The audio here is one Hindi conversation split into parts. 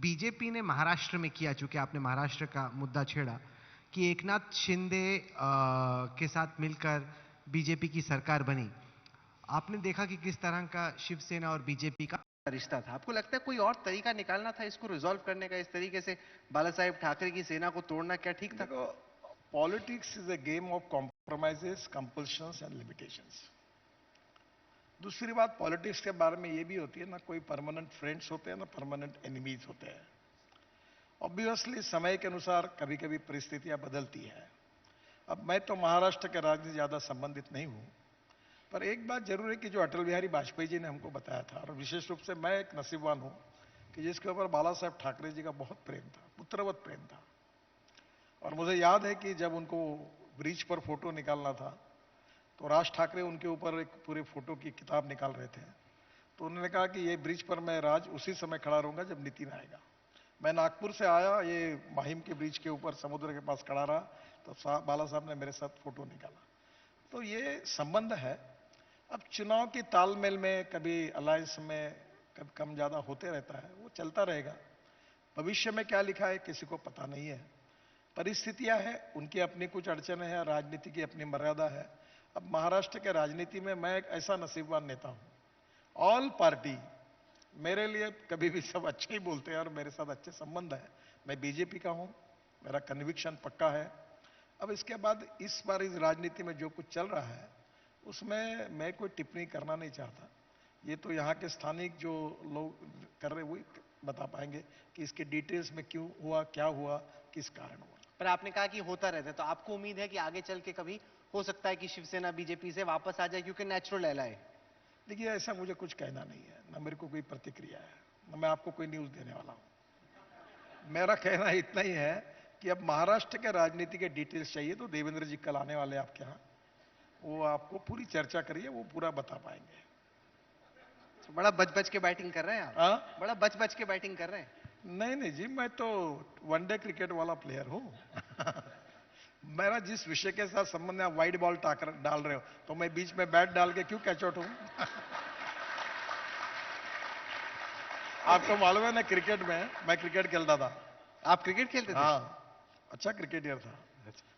बीजेपी ने महाराष्ट्र में किया, चूंकि आपने महाराष्ट्र का मुद्दा छेड़ा, कि एकनाथ शिंदे के साथ मिलकर बीजेपी की सरकार बनी। आपने देखा कि किस तरह का शिवसेना और बीजेपी का रिश्ता था। आपको लगता है कोई और तरीका निकालना था इसको रिजॉल्व करने का? इस तरीके से बाला साहेब ठाकरे की सेना को तोड़ना क्या ठीक था? देखो, politics is a game of compromises, compulsions and limitations. दूसरी बात, पॉलिटिक्स के बारे में ये भी होती है ना, कोई परमानेंट फ्रेंड्स होते हैं ना परमानेंट एनिमीज होते हैं। ऑब्वियसली समय के अनुसार कभी कभी परिस्थितियां बदलती है। अब मैं तो महाराष्ट्र के राजनीति से ज्यादा संबंधित नहीं हूं, पर एक बात जरूर है कि जो अटल बिहारी वाजपेयी जी ने हमको बताया था, और विशेष रूप से मैं एक नसीबवान हूं कि जिसके ऊपर बाला साहेब ठाकरे जी का बहुत प्रेम था, पुत्रवत प्रेम था। और मुझे याद है कि जब उनको ब्रिज पर फोटो निकालना था तो राज ठाकरे उनके ऊपर एक पूरे फोटो की किताब निकाल रहे थे। तो उन्होंने कहा कि ये ब्रिज पर मैं राज उसी समय खड़ा रहूंगा जब नितिन आएगा। मैं नागपुर से आया, ये माहिम के ब्रिज के ऊपर समुद्र के पास खड़ा रहा, तो बाला साहब ने मेरे साथ फोटो निकाला। तो ये संबंध है। अब चुनाव की तालमेल में कभी अलायंस में कभी कम ज्यादा होते रहता है, वो चलता रहेगा। भविष्य में क्या लिखा है किसी को पता नहीं है। परिस्थितियां हैं, उनकी अपनी कुछ अड़चने हैं, राजनीति की अपनी मर्यादा है। अब महाराष्ट्र के राजनीति में मैं एक ऐसा नसीबवान नेता हूं, ऑल पार्टी मेरे लिए कभी भी सब अच्छे ही बोलते हैं और मेरे साथ अच्छे संबंध है। मैं बीजेपी का हूं, मेरा कन्विक्शन पक्का है। अब इसके बाद इस बार इस राजनीति में जो कुछ चल रहा है उसमें मैं कोई टिप्पणी करना नहीं चाहता। ये तो यहाँ के स्थानिक जो लोग कर रहे वही बता पाएंगे कि इसके डिटेल्स में क्यों हुआ, क्या हुआ, किस कारण हुआ। पर आपने कहा कि होता रहता है, तो आपको उम्मीद है कि आगे चल के कभी हो सकता है कि शिवसेना बीजेपी से वापस आ जाए, क्योंकि नेचुरल एला है? देखिए, ऐसा मुझे कुछ कहना नहीं है, ना मेरे को कोई प्रतिक्रिया है, ना मैं आपको कोई न्यूज देने वाला हूं। मेरा कहना इतना ही है कि अब महाराष्ट्र के राजनीति के डिटेल्स चाहिए तो देवेंद्र जी कल आने वाले आपके यहाँ, वो आपको पूरी चर्चा करिए, वो पूरा बता पाएंगे। तो बड़ा बच बच के बैटिंग कर रहे हैं आप। हाँ, बड़ा बच बच के बैटिंग कर रहे हैं। नहीं नहीं जी, मैं तो वनडे क्रिकेट वाला प्लेयर हूं। मेरा जिस विषय के साथ संबंध है, आप वाइड बॉल डाल रहे हो तो मैं बीच में बैट डाल के क्यों कैच आउट हूं? आपको मालूम है ना, क्रिकेट में मैं क्रिकेट खेलता था। आप क्रिकेट खेलते थे? हाँ, अच्छा क्रिकेटर था।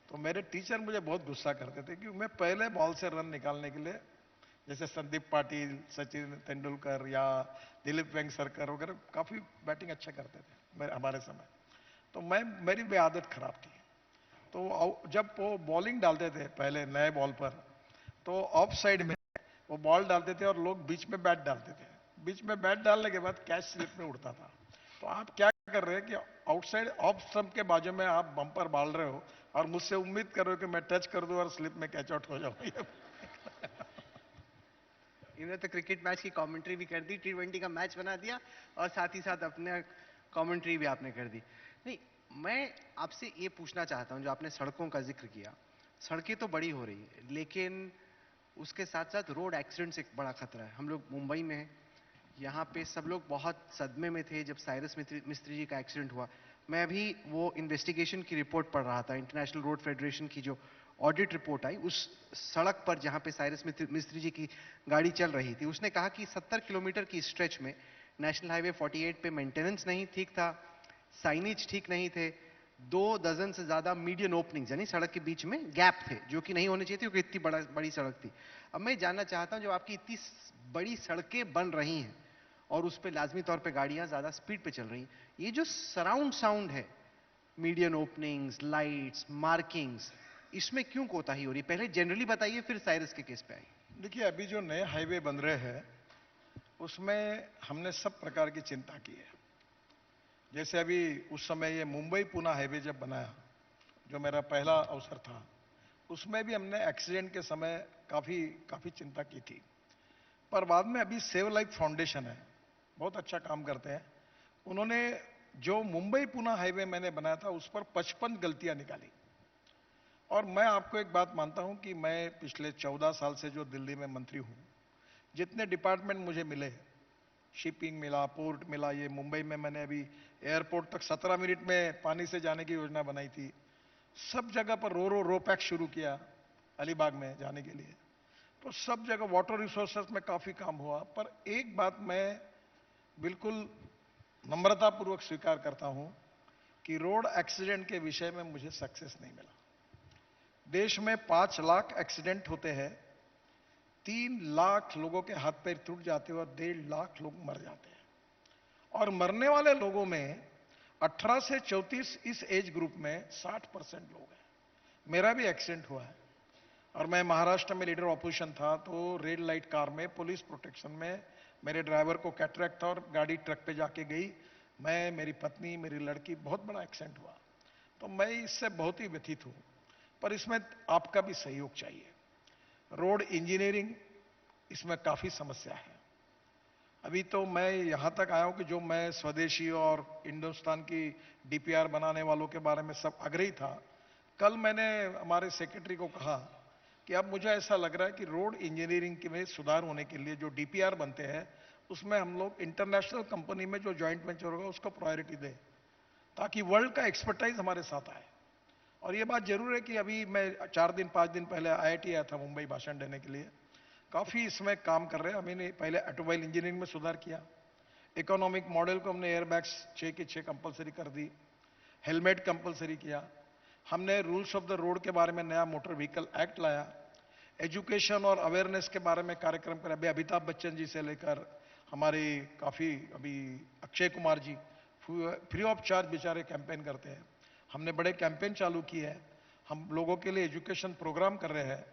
तो मेरे टीचर मुझे बहुत गुस्सा करते थे क्योंकि मैं पहले बॉल से रन निकालने के लिए, जैसे संदीप पाटिल, सचिन तेंदुलकर या दिलीप वेंगसरकर वगैरह काफी बैटिंग अच्छा करते थे मेरे हमारे समय। तो मेरी भी आदत खराब थी। तो जब वो बॉलिंग डालते थे पहले नए बॉल पर, तो ऑफ साइड में वो बॉल डालते थे और लोग बीच में बैट डालते थे। बीच में बैट डालने के बाद कैच स्लिप में उड़ता था। तो आप क्या कर रहे हैं कि आउटसाइड ऑफ स्टंप के बाजू में आप बम्पर डाल रहे हो और मुझसे उम्मीद कर रहे हो कि मैं टच कर दूं और स्लिप में कैच आउट हो जाऊं। इन्होंने तो क्रिकेट मैच की कमेंट्री भी कर दी, T20 का मैच बना दिया, और साथ ही साथ अपने कमेंट्री भी आपने कर दी। नहीं, मैं आपसे ये पूछना चाहता हूं, जो आपने सड़कों का जिक्र किया, सड़कें तो बड़ी हो रही है, लेकिन उसके साथ साथ रोड एक्सीडेंट्स एक बड़ा खतरा है। हम लोग मुंबई में हैं, यहाँ पे सब लोग बहुत सदमे में थे जब साइरस मिस्त्री जी का एक्सीडेंट हुआ। मैं अभी वो इन्वेस्टिगेशन की रिपोर्ट पढ़ रहा था, इंटरनेशनल रोड फेडरेशन की जो ऑडिट रिपोर्ट आई, उस सड़क पर जहाँ पे साइरस मिस्त्री जी की गाड़ी चल रही थी, उसने कहा कि 70 किलोमीटर की स्ट्रेच में नेशनल हाईवे 48 पे मेंटेनेंस नहीं ठीक था, साइनेज ठीक नहीं थे, 2 दर्जन से ज्यादा मीडियन ओपनिंग्स यानी सड़क के बीच में गैप थे, जो कि नहीं होने चाहिए थे क्योंकि इतनी बड़ी सड़क थी। अब मैं जानना चाहता हूं, जो आपकी इतनी बड़ी सड़कें बन रही हैं और उस पर लाजमी तौर पे गाड़ियां ज्यादा स्पीड पे चल रही हैं, ये जो सराउंड साउंड है, मीडियन ओपनिंग्स, लाइट्स, मार्किंग्स, इसमें क्यों कोताही हो रही है? पहले जनरली बताइए, फिर साइरस के केस पे आइए। देखिए, अभी जो नए हाईवे बन रहे हैं उसमें हमने सब प्रकार की चिंता की है। जैसे अभी उस समय ये मुंबई पुणे हाईवे जब बनाया, जो मेरा पहला अवसर था, उसमें भी हमने एक्सीडेंट के समय काफी काफी चिंता की थी। पर बाद में अभी सेव लाइफ फाउंडेशन है, बहुत अच्छा काम करते हैं। उन्होंने जो मुंबई पुणे हाईवे मैंने बनाया था उस पर 55 गलतियां निकाली। और मैं आपको एक बात मानता हूं कि मैं पिछले 14 साल से जो दिल्ली में मंत्री हूं, जितने डिपार्टमेंट मुझे मिले, शिपिंग मिला, पोर्ट मिला, ये मुंबई में मैंने अभी एयरपोर्ट तक 17 मिनट में पानी से जाने की योजना बनाई थी, सब जगह पर रो पैक शुरू किया अलीबाग में जाने के लिए। तो सब जगह वाटर रिसोर्सेस में काफी काम हुआ। पर एक बात मैं बिल्कुल नम्रतापूर्वक स्वीकार करता हूं कि रोड एक्सीडेंट के विषय में मुझे सक्सेस नहीं मिला। देश में 5 लाख एक्सीडेंट होते हैं, 3 लाख लोगों के हाथ पैर टूट जाते हैं और 1.5 लाख लोग मर जाते हैं। और मरने वाले लोगों में 18 से 34 इस एज ग्रुप में 60% लोग हैं। मेरा भी एक्सीडेंट हुआ है और मैं महाराष्ट्र में लीडर ऑपोजिशन था, तो रेड लाइट कार में पुलिस प्रोटेक्शन में मेरे ड्राइवर को कैटरेक्ट था और गाड़ी ट्रक पे जाके गई। मैं, मेरी पत्नी, मेरी लड़की, बहुत बड़ा एक्सीडेंट हुआ। तो मैं इससे बहुत ही व्यथित हूं, पर इसमें आपका भी सहयोग चाहिए। रोड इंजीनियरिंग, इसमें काफी समस्या है। अभी तो मैं यहां तक आया हूं कि जो मैं स्वदेशी और हिंदुस्तान की डीपीआर बनाने वालों के बारे में सब आग्रही था, कल मैंने हमारे सेक्रेटरी को कहा कि अब मुझे ऐसा लग रहा है कि रोड इंजीनियरिंग में सुधार होने के लिए जो डीपीआर बनते हैं उसमें हम लोग इंटरनेशनल कंपनी में जो जॉइंट वेंचर होगा उसको प्रायोरिटी दें, ताकि वर्ल्ड का एक्सपर्टाइज हमारे साथ आए। और ये बात जरूर है कि अभी मैं 4 दिन 5 दिन पहले आईआईटी आया था मुंबई भाषण देने के लिए। काफी इसमें काम कर रहे हैं। हमने पहले ऑटोमोबाइल इंजीनियरिंग में सुधार किया, इकोनॉमिक मॉडल को हमने एयरबैग्स 6 के 6 कंपलसरी कर दी, हेलमेट कंपलसरी किया, हमने रूल्स ऑफ द रोड के बारे में नया मोटर व्हीकल एक्ट लाया, एजुकेशन और अवेयरनेस के बारे में कार्यक्रम कर। अभी अमिताभ बच्चन जी से लेकर हमारे काफी अभी Akshay Kumar ji free of charge बेचारे कैंपेन करते हैं। हमने बड़े कैंपेन चालू किए हैं। हम लोगों के लिए एजुकेशन प्रोग्राम कर रहे हैं,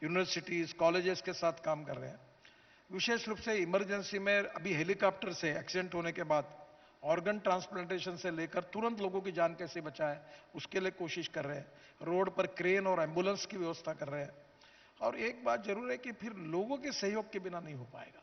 यूनिवर्सिटीज कॉलेजेस के साथ काम कर रहे हैं। विशेष रूप से इमरजेंसी में अभी हेलीकॉप्टर से एक्सीडेंट होने के बाद ऑर्गन ट्रांसप्लांटेशन से लेकर तुरंत लोगों की जान कैसे बचाए उसके लिए कोशिश कर रहे हैं। रोड पर क्रेन और एम्बुलेंस की व्यवस्था कर रहे हैं। और एक बात जरूर है कि फिर लोगों के सहयोग के बिना नहीं हो पाएगा।